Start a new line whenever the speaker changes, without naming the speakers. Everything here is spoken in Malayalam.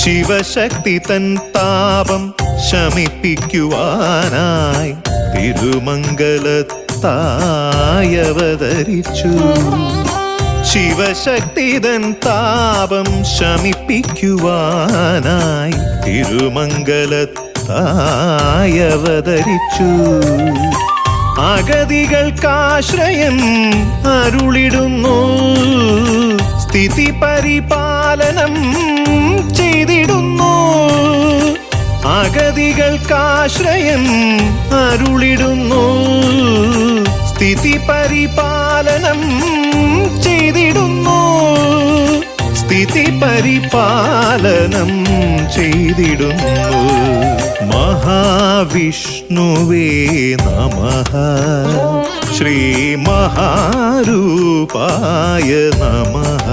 ശിവശക്തി തൻ താപം ശമിപ്പിക്കുവാനായി തിരുമംഗലത്തായി അവതരിച്ചു. ശിവശക്തി തൻ താപം ശമിപ്പിക്കുവാനായി തിരുമംഗലത്തായി അവതരിച്ചു. അഗതികൾക്കാശ്രയം അരുളിടുന്നു, സ്ഥിതി പരിപാലനം ചെയ്തിടുന്നു. അഗതികൾക്കാശ്രയം അരുളിടുന്നു, സ്ഥിതി പരിപാലനം ചെയ്തിടുന്നു. സ്ഥിതി പരിപാലനം ചെയ്തിടുന്നു. മഹാവിഷ്ണുവേ നമഃ, ശ്രീ മഹാരൂപായ നമഃ.